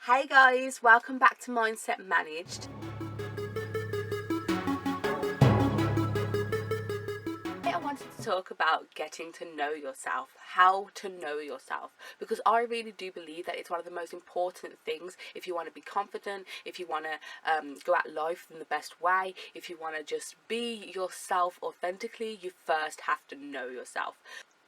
Hey guys, welcome back to Mindset Managed. I wanted to talk about getting to know yourself, how to know yourself, because I really do believe that it's one of the most important things if you want to be confident, if you want to go at life in the best way, if you want to just be yourself authentically, you first have to know yourself.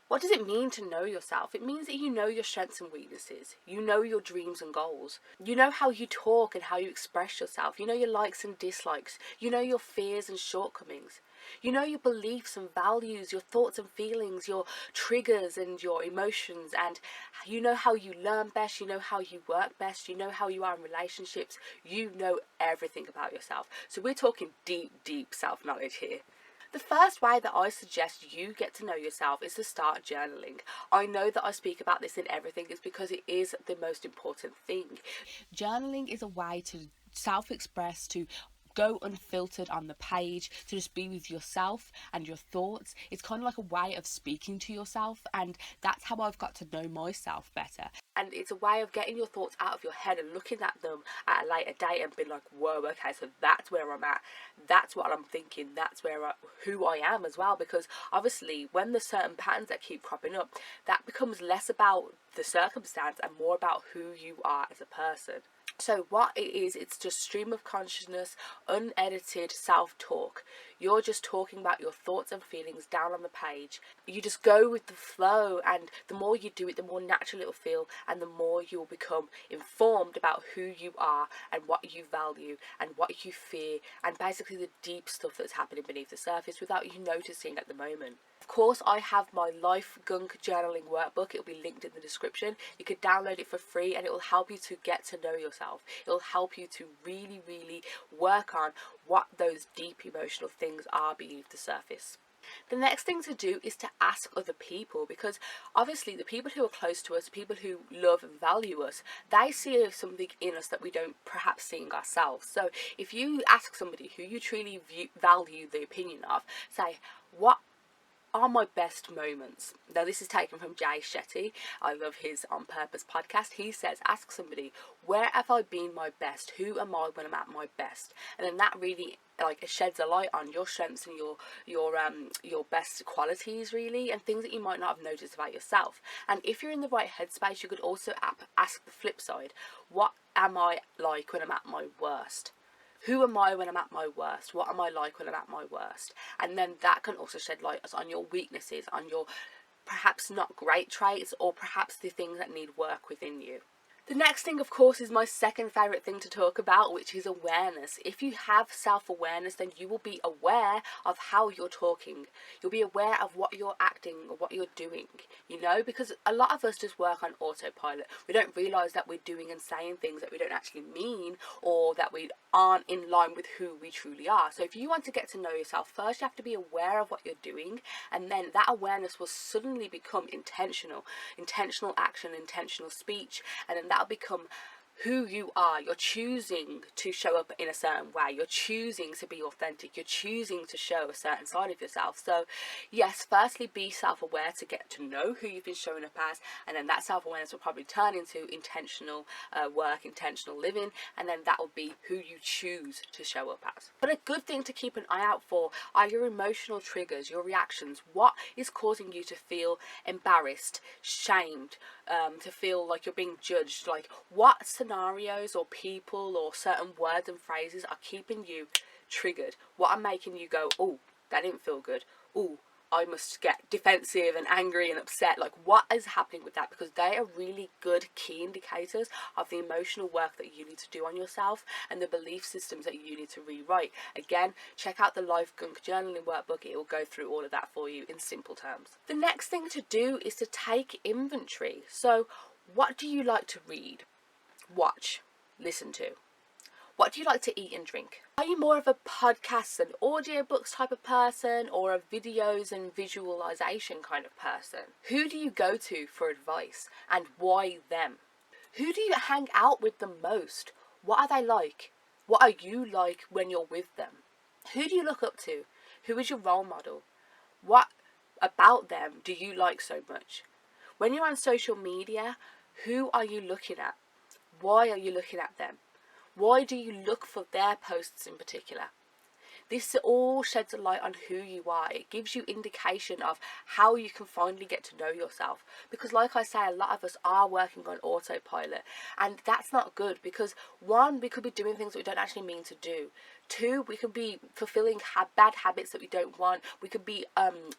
What does it mean to know yourself? It means that you know your strengths and weaknesses. You know your dreams and goals. You know how you talk and how you express yourself. You know your likes and dislikes. You know your fears and shortcomings. You know your beliefs and values, your thoughts and feelings, your triggers and your emotions, and you know how you learn best, you know how you work best, you know how you are in relationships. You know everything about yourself. So we're talking deep self-knowledge here. The first way that I suggest you get to know yourself is to start journaling. I know that I speak about this in everything is because it is the most important thing. Journaling is a way to self-express, to go unfiltered on the page, to just be with yourself and your thoughts. It's kind of like a way of speaking to yourself, and that's how I've got to know myself better. And it's a way of getting your thoughts out of your head and looking at them at a later date and being like, whoa, okay, so that's where I'm at. That's what I'm thinking. That's who I am as well. Because obviously, when there's certain patterns that keep cropping up, that becomes less about the circumstance and more about who you are as a person. So what it is, it's just stream of consciousness, unedited self-talk. You're just talking about your thoughts and feelings down on the page. You just go with the flow, and the more you do it, the more natural it will feel, and the more you will become informed about who you are and what you value and what you fear, and basically the deep stuff that's happening beneath the surface without you noticing at the moment. Of course, I have my Life Gunk Journaling Workbook. It will be linked in the description. You could download it for free, and it will help you to get to know yourself. It will help you to really work on what those deep emotional things are beneath the surface. The next thing to do is to ask other people, because obviously the people who are close to us, people who love and value us, they see something in us that we don't perhaps see in ourselves. So if you ask somebody who you truly value the opinion of, say, what are my best moments? Now, this is taken from Jay Shetty. I love his On Purpose podcast. He says, ask somebody, where have I been my best? Who am I when I'm at my best? And then that really it sheds a light on your strengths and your best qualities, really, and things that you might not have noticed about yourself. And if you're in the right headspace, you could also ask the flip side, what am I like when I'm at my worst? Who am I when I'm at my worst? What am I like when I'm at my worst? And then that can also shed light on your weaknesses, on your perhaps not great traits, or perhaps the things that need work within you. The next thing, of course, is my second favourite thing to talk about, which is awareness. If you have self-awareness, then you will be aware of how you're talking. You'll be aware of what you're acting or what you're doing, because a lot of us just work on autopilot. We don't realise that we're doing and saying things that we don't actually mean, or that we aren't in line with who we truly are. So if you want to get to know yourself, first you have to be aware of what you're doing, and then that awareness will suddenly become intentional action, intentional speech, and then that'll become who you are. You're choosing to show up in a certain way. You're choosing to be authentic. You're choosing to show a certain side of yourself. So yes, firstly, be self-aware to get to know who you've been showing up as, and then that self-awareness will probably turn into intentional work, intentional living, and then that will be who you choose to show up as. But a good thing to keep an eye out for are your emotional triggers, your reactions. What is causing you to feel embarrassed, shamed, to feel like you're being judged? Like, what scenarios or people or certain words and phrases are keeping you triggered? What are making you go, oh, that didn't feel good? Oh, I must get defensive and angry and upset. Like, what is happening with that? Because they are really good key indicators of the emotional work that you need to do on yourself and the belief systems that you need to rewrite. Again, check out the Life Gunk Journaling Workbook. It will go through all of that for you in simple terms. The next thing to do is to take inventory. So what do you like to read, watch, listen to? What do you like to eat and drink? Are you more of a podcasts and audiobooks type of person, or a videos and visualization kind of person? Who do you go to for advice, and why them? Who do you hang out with the most? What are they like? What are you like when you're with them? Who do you look up to? Who is your role model? What about them do you like so much? When you're on social media, who are you looking at? Why are you looking at them? Why do you look for their posts in particular? This all sheds a light on who you are. It gives you indication of how you can finally get to know yourself. Because like I say, a lot of us are working on autopilot, and that's not good, because one, we could be doing things that we don't actually mean to do. Two, we could be fulfilling bad habits that we don't want. We could be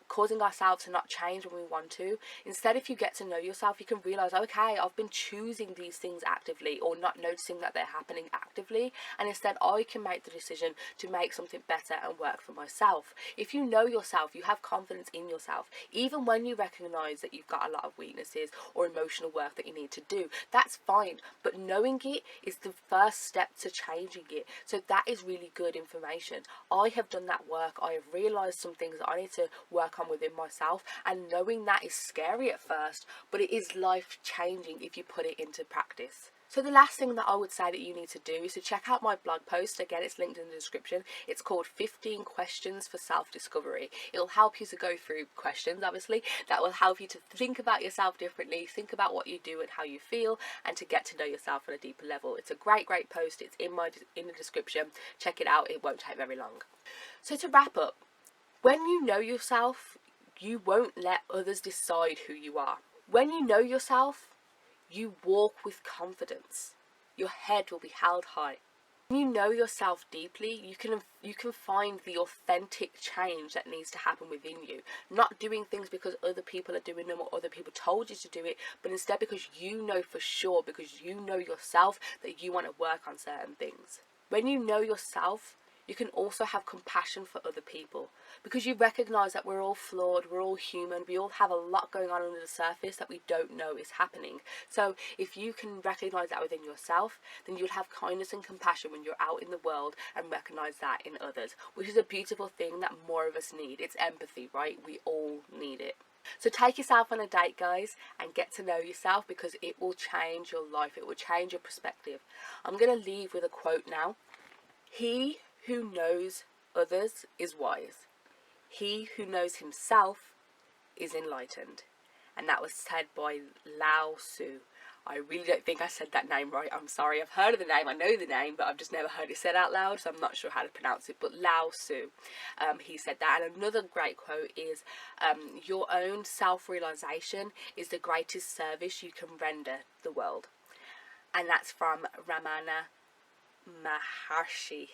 causing ourselves to not change when we want to. Instead, if you get to know yourself, you can realize, okay, I've been choosing these things actively, or not noticing that they're happening actively, and instead I can make the decision to make something better and work for myself. If you know yourself, you have confidence in yourself. Even when you recognize that you've got a lot of weaknesses or emotional work that you need to do, that's fine. But knowing it is the first step to changing it. So that is really good information. I have done that work. I have realized some things that I need to work on within myself, and knowing that is scary at first, but it is life changing if you put it into practice. So the last thing that I would say that you need to do is to check out my blog post. Again, it's linked in the description. It's called 15 Questions for Self-Discovery. It'll help you to go through questions, obviously, that will help you to think about yourself differently, think about what you do and how you feel, and to get to know yourself on a deeper level. It's a great post. It's in the description. Check it out. It won't take very long. So to wrap up, when you know yourself, you won't let others decide who you are. When you know yourself, you walk with confidence. Your head will be held high. When you know yourself deeply, you can find the authentic change that needs to happen within you. Not doing things because other people are doing them or other people told you to do it, but instead because you know for sure, because you know yourself, that you want to work on certain things. When you know yourself, you can also have compassion for other people, because you recognize that we're all flawed, we're all human, we all have a lot going on under the surface that we don't know is happening. So if you can recognize that within yourself, then you'll have kindness and compassion when you're out in the world and recognize that in others, which is a beautiful thing that more of us need. It's empathy, right? We all need it. So take yourself on a date, guys, and get to know yourself, because it will change your life. It will change your perspective. I'm going to leave with a quote now. He who knows others is wise. He who knows himself is enlightened. And that was said by Lao Tzu. I really don't think I said that name right. I'm sorry. I've heard of the name. I know the name, but I've just never heard it said out loud, so I'm not sure how to pronounce it. But Lao Tzu, he said that. And another great quote is, your own self-realization is the greatest service you can render the world. And that's from Ramana Maharshi.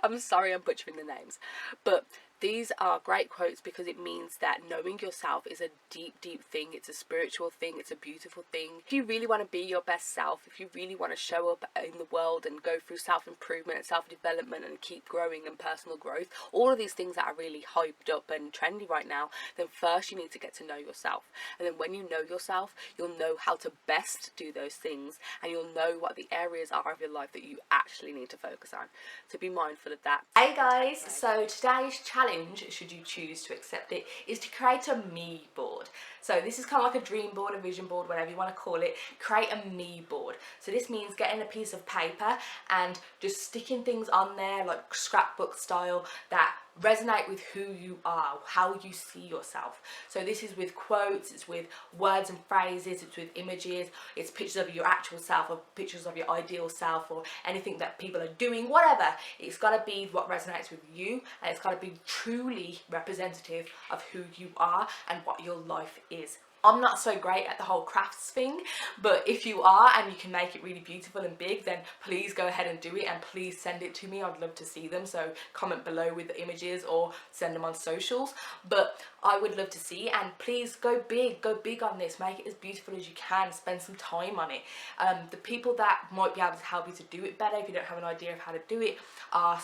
I'm sorry I'm butchering the names, but these are great quotes because it means that knowing yourself is a deep thing. It's a spiritual thing. It's a beautiful thing. If you really want to be your best self, if you really want to show up in the world and go through self-improvement and self-development and keep growing and personal growth, all of these things that are really hyped up and trendy right now, then first you need to get to know yourself. And then when you know yourself, you'll know how to best do those things, and you'll know what the areas are of your life that you actually need to focus on. So be mindful of that. Hey guys, so today's challenge, should you choose to accept it, is to create a me board. So this is kind of like a dream board, a vision board, whatever you want to call it. Create a me board. So this means getting a piece of paper and just sticking things on there like scrapbook style that resonate with who you are, how you see yourself. So this is with quotes, it's with words and phrases, it's with images, it's pictures of your actual self or pictures of your ideal self or anything that people are doing, whatever. It's got to be what resonates with you, and it's got to be truly representative of who you are and what your life is. I'm not so great at the whole crafts thing, but if you are and you can make it really beautiful and big, then please go ahead and do it, and please send it to me. I'd love to see them, so comment below with the images or send them on socials, but I would love to see. And please go big on this. Make it as beautiful as you can. Spend some time on it. The people that might be able to help you to do it better, if you don't have an idea of how to do it, are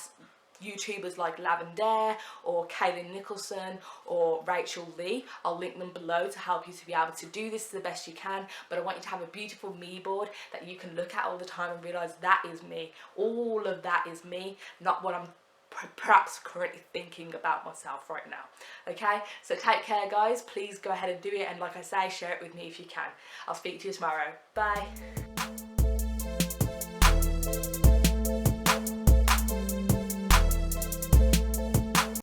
YouTubers like Lavender or Kaylin Nicholson or Rachel Lee. I'll link them below to help you to be able to do this the best you can. But I want you to have a beautiful me board that you can look at all the time and realize that is me. All of that is me, not what I'm perhaps currently thinking about myself right now. Okay, so take care guys. Please go ahead and do it, and like I say, share it with me if you can. I'll speak to you tomorrow. Bye.